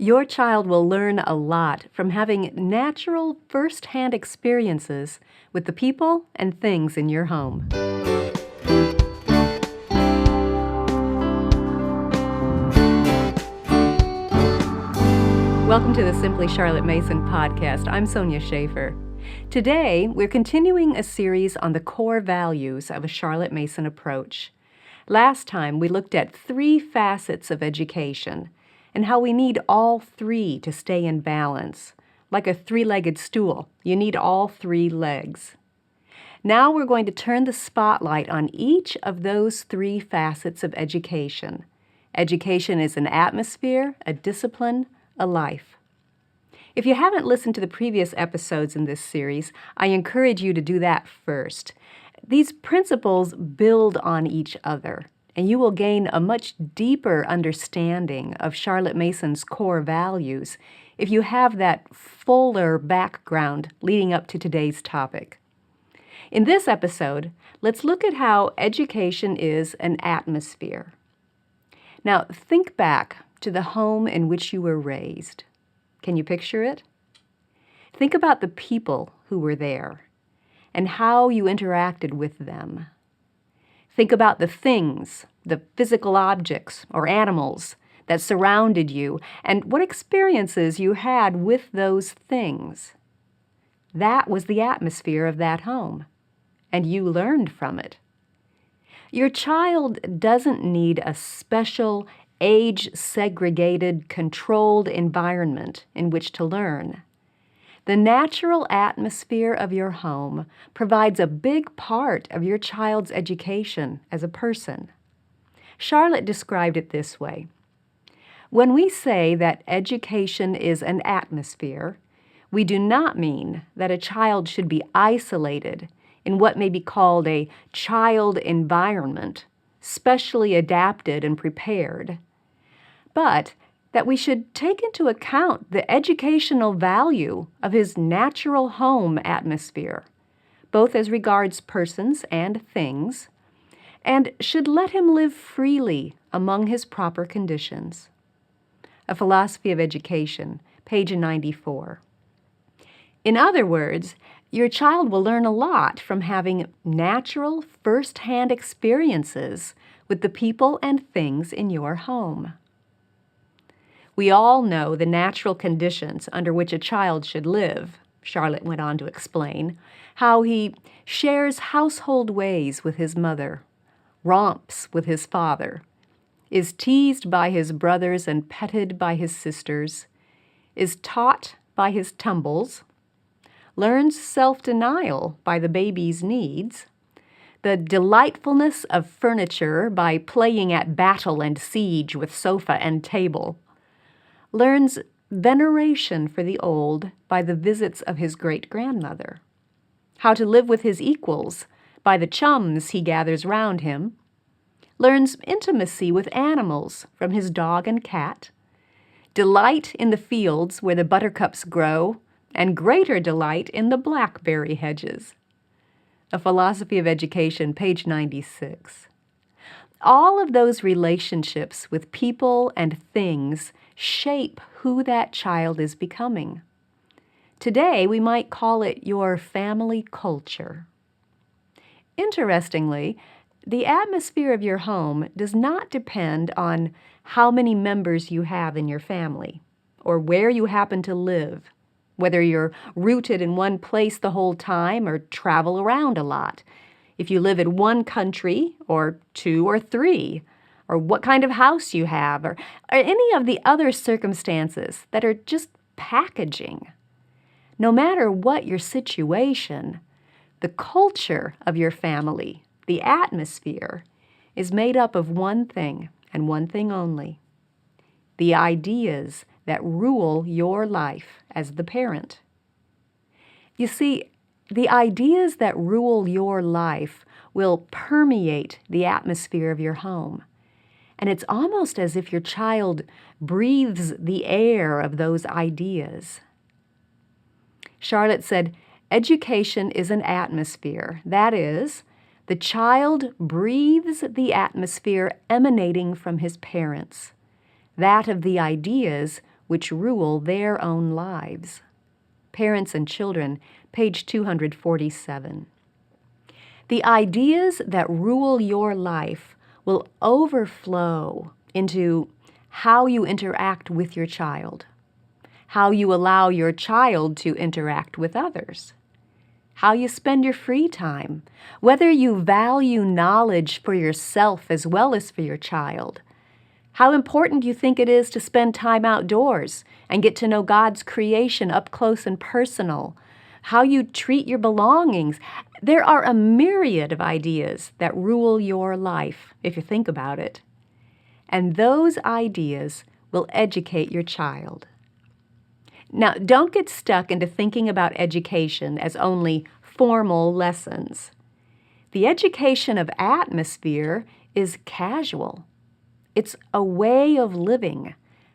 Your child will learn a lot from having natural, first-hand experiences with the people and things in your home. Welcome to the Simply Charlotte Mason podcast. I'm Sonia Schaefer. Today, we're continuing a series on the core values of a Charlotte Mason approach. Last time, we looked at 3 facets of education and how we need all 3 to stay in balance. Like a 3-legged stool, you need all 3 legs. Now we're going to turn the spotlight on each of those 3 facets of education. Education is an atmosphere, a discipline, a life. If you haven't listened to the previous episodes in this series, I encourage you to do that first. These principles build on each other, and you will gain a much deeper understanding of Charlotte Mason's core values if you have that fuller background leading up to today's topic. In this episode, let's look at how education is an atmosphere. Now, think back to the home in which you were raised. Can you picture it? Think about the people who were there and how you interacted with them. Think about the things, the physical objects or animals that surrounded you and what experiences you had with those things. That was the atmosphere of that home, and you learned from it. Your child doesn't need a special, age-segregated, controlled environment in which to learn. The natural atmosphere of your home provides a big part of your child's education as a person. Charlotte described it this way. When we say that education is an atmosphere, we do not mean that a child should be isolated in what may be called a child environment, specially adapted and prepared, but that we should take into account the educational value of his natural home atmosphere, both as regards persons and things, and should let him live freely among his proper conditions. A Philosophy of Education, page 94. In other words, your child will learn a lot from having natural, first-hand experiences with the people and things in your home. We all know the natural conditions under which a child should live, Charlotte went on to explain, how he shares household ways with his mother, romps with his father, is teased by his brothers and petted by his sisters, is taught by his tumbles, learns self-denial by the baby's needs, the delightfulness of furniture by playing at battle and siege with sofa and table, learns veneration for the old by the visits of his great-grandmother, how to live with his equals by the chums he gathers round him, learns intimacy with animals from his dog and cat, delight in the fields where the buttercups grow, and greater delight in the blackberry hedges. A Philosophy of Education, page 96. All of those relationships with people and things shape who that child is becoming. Today, we might call it your family culture. Interestingly, the atmosphere of your home does not depend on how many members you have in your family or where you happen to live, whether you're rooted in one place the whole time or travel around a lot, if you live in one country or 2 or 3, or what kind of house you have, or any of the other circumstances that are just packaging. No matter what your situation, the culture of your family, the atmosphere, is made up of one thing and one thing only: the ideas that rule your life as the parent. You see, the ideas that rule your life will permeate the atmosphere of your home. And it's almost as if your child breathes the air of those ideas. Charlotte said, education is an atmosphere. That is, the child breathes the atmosphere emanating from his parents, that of the ideas which rule their own lives. Parents and Children, page 247. The ideas that rule your life will overflow into how you interact with your child, how you allow your child to interact with others, how you spend your free time, whether you value knowledge for yourself as well as for your child, how important you think it is to spend time outdoors and get to know God's creation up close and personal, how you treat your belongings. There are a myriad of ideas that rule your life, if you think about it. And those ideas will educate your child. Now, don't get stuck into thinking about education as only formal lessons. The education of atmosphere is casual. It's a way of living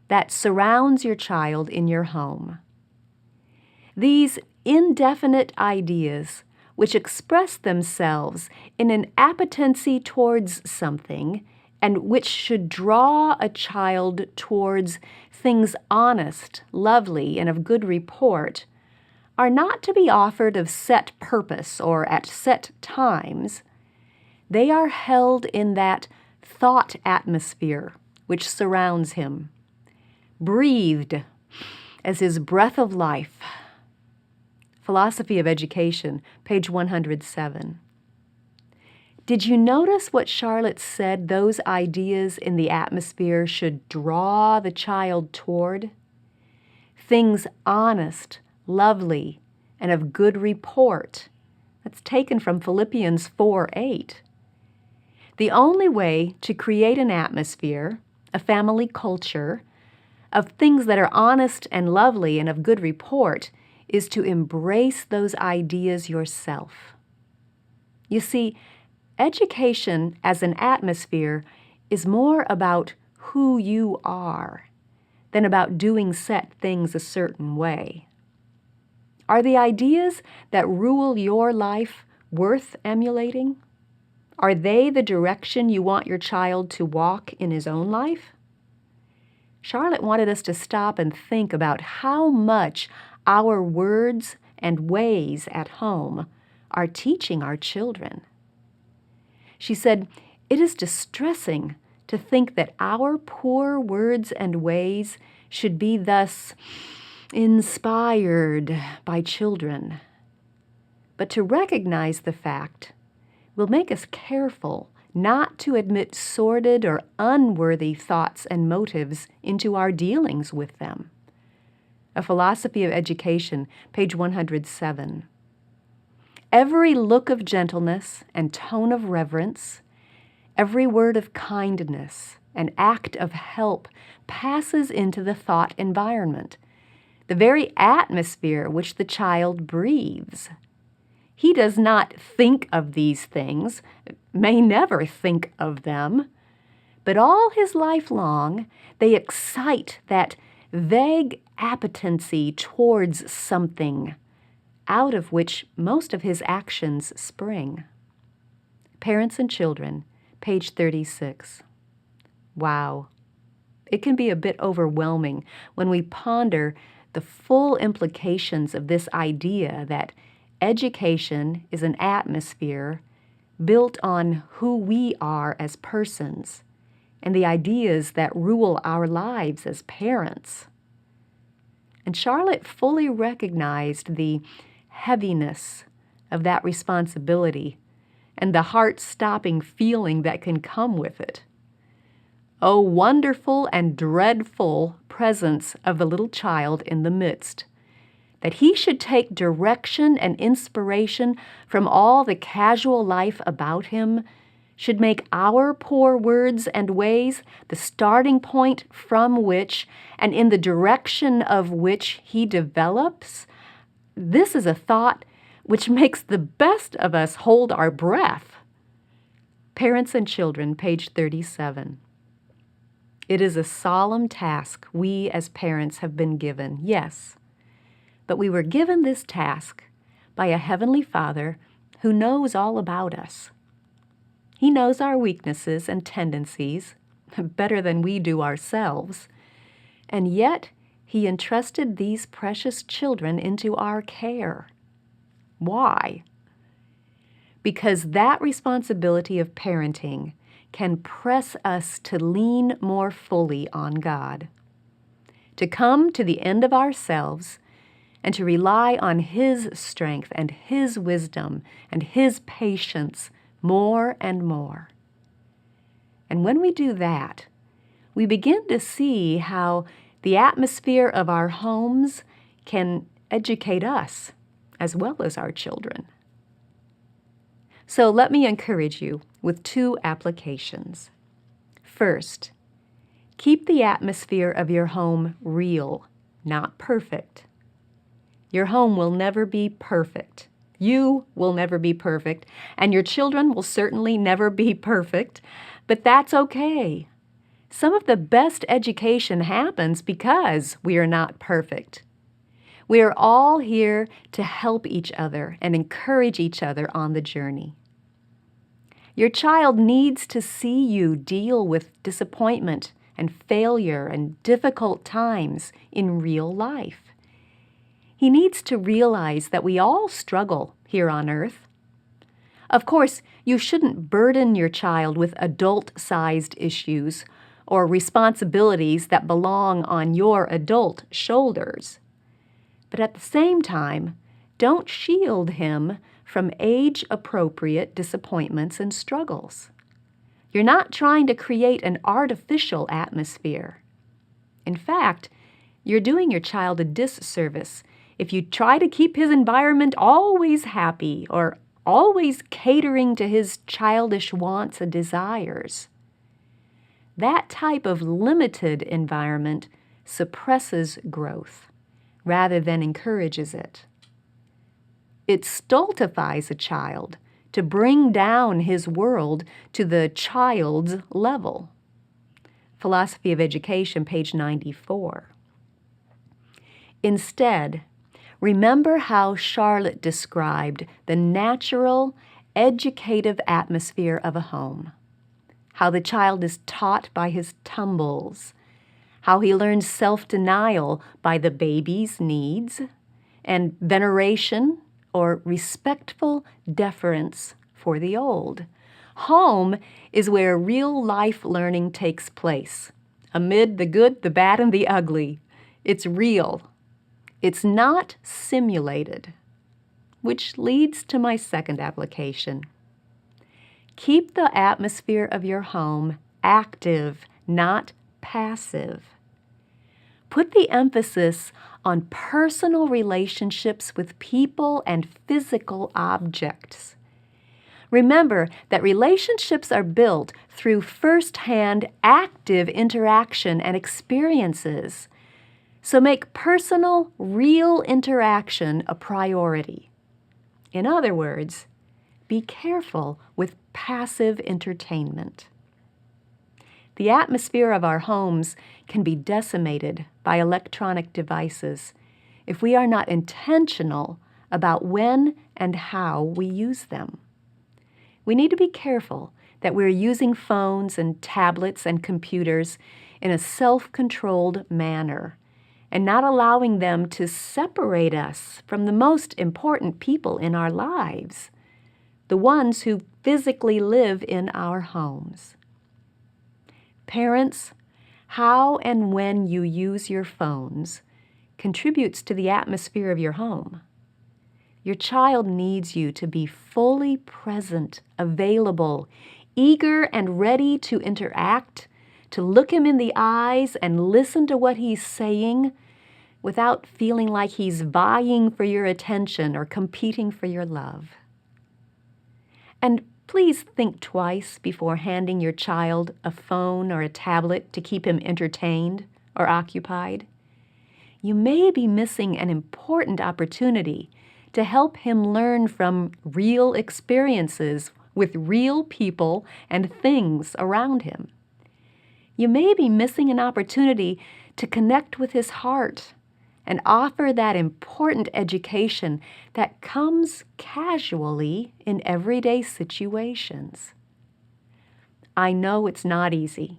that surrounds your child in your home. These indefinite ideas, which express themselves in an appetency towards something and which should draw a child towards things honest, lovely, and of good report, are not to be offered of set purpose or at set times. They are held in that thought atmosphere which surrounds him, breathed as his breath of life. Philosophy of Education, page 107. Did you notice what Charlotte said those ideas in the atmosphere should draw the child toward? Things honest, lovely, and of good report. That's taken from Philippians 4:8. The only way to create an atmosphere, a family culture, of things that are honest and lovely and of good report is to embrace those ideas yourself. You see, education as an atmosphere is more about who you are than about doing set things a certain way. Are the ideas that rule your life worth emulating? Are they the direction you want your child to walk in his own life? Charlotte wanted us to stop and think about how much our words and ways at home are teaching our children. She said, "It is distressing to think that our poor words and ways should be thus inspired by children. But to recognize the fact will make us careful not to admit sordid or unworthy thoughts and motives into our dealings with them." A Philosophy of Education, page 107. Every look of gentleness and tone of reverence, every word of kindness and act of help passes into the thought environment, the very atmosphere which the child breathes. He does not think of these things, may never think of them, but all his life long they excite that vague appetency towards something, out of which most of his actions spring. Parents and Children, page 36. Wow. It can be a bit overwhelming when we ponder the full implications of this idea that education is an atmosphere built on who we are as persons and the ideas that rule our lives as parents. And Charlotte fully recognized the heaviness of that responsibility and the heart-stopping feeling that can come with it. Oh, wonderful and dreadful presence of the little child in the midst, that he should take direction and inspiration from all the casual life about him, should make our poor words and ways the starting point from which and in the direction of which he develops. This is a thought which makes the best of us hold our breath. Parents and Children, page 37. It is a solemn task we as parents have been given, yes, but we were given this task by a Heavenly Father who knows all about us. He knows our weaknesses and tendencies better than we do ourselves, and yet He entrusted these precious children into our care. Why? Because that responsibility of parenting can press us to lean more fully on God, to come to the end of ourselves and to rely on His strength and His wisdom and His patience more and more. And when we do that, we begin to see how the atmosphere of our homes can educate us as well as our children. So let me encourage you with 2 applications. First, keep the atmosphere of your home real, not perfect. Your home will never be perfect. You will never be perfect, and your children will certainly never be perfect, but that's okay. Some of the best education happens because we are not perfect. We are all here to help each other and encourage each other on the journey. Your child needs to see you deal with disappointment and failure and difficult times in real life. He needs to realize that we all struggle here on earth. Of course, you shouldn't burden your child with adult-sized issues or responsibilities that belong on your adult shoulders. But at the same time, don't shield him from age-appropriate disappointments and struggles. You're not trying to create an artificial atmosphere. In fact, you're doing your child a disservice if you try to keep his environment always happy or always catering to his childish wants and desires. That type of limited environment suppresses growth rather than encourages it. It stultifies a child to bring down his world to the child's level. Philosophy of Education, page 94. Instead, remember how Charlotte described the natural, educative atmosphere of a home, how the child is taught by his tumbles, how he learns self-denial by the baby's needs, and veneration or respectful deference for the old. Home is where real-life learning takes place, amid the good, the bad, and the ugly. It's real. It's not simulated, which leads to my second application. Keep the atmosphere of your home active, not passive. Put the emphasis on personal relationships with people and physical objects. Remember that relationships are built through first-hand active interaction and experiences. So make personal, real interaction a priority. In other words, be careful with passive entertainment. The atmosphere of our homes can be decimated by electronic devices if we are not intentional about when and how we use them. We need to be careful that we're using phones and tablets and computers in a self-controlled manner and not allowing them to separate us from the most important people in our lives, the ones who physically live in our homes. Parents, how and when you use your phones contributes to the atmosphere of your home. Your child needs you to be fully present, available, eager and ready to interact, to look him in the eyes and listen to what he's saying without feeling like he's vying for your attention or competing for your love. And please think twice before handing your child a phone or a tablet to keep him entertained or occupied. You may be missing an important opportunity to help him learn from real experiences with real people and things around him. You may be missing an opportunity to connect with his heart and offer that important education that comes casually in everyday situations. I know it's not easy.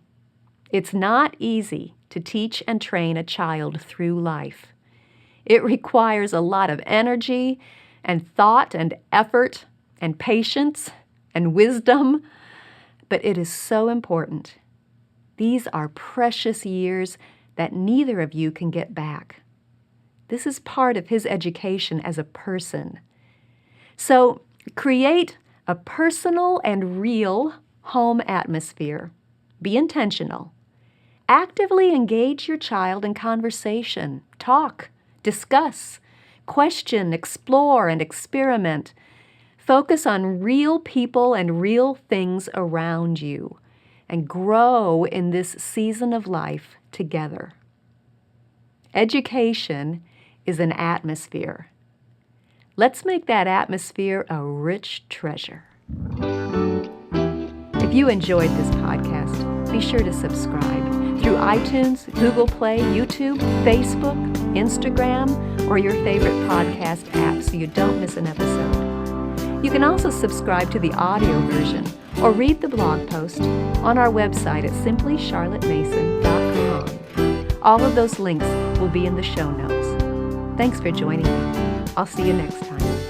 It's not easy to teach and train a child through life. It requires a lot of energy and thought and effort and patience and wisdom, but it is so important. These are precious years that neither of you can get back. This is part of his education as a person. So create a personal and real home atmosphere. Be intentional. Actively engage your child in conversation. Talk, discuss, question, explore, and experiment. Focus on real people and real things around you, and grow in this season of life together. Education is an atmosphere. Let's make that atmosphere a rich treasure. If you enjoyed this podcast, be sure to subscribe through iTunes, Google Play, YouTube, Facebook, Instagram, or your favorite podcast app so you don't miss an episode. You can also subscribe to the audio version or read the blog post on our website at simplycharlottemason.com. All of those links will be in the show notes. Thanks for joining me. I'll see you next time.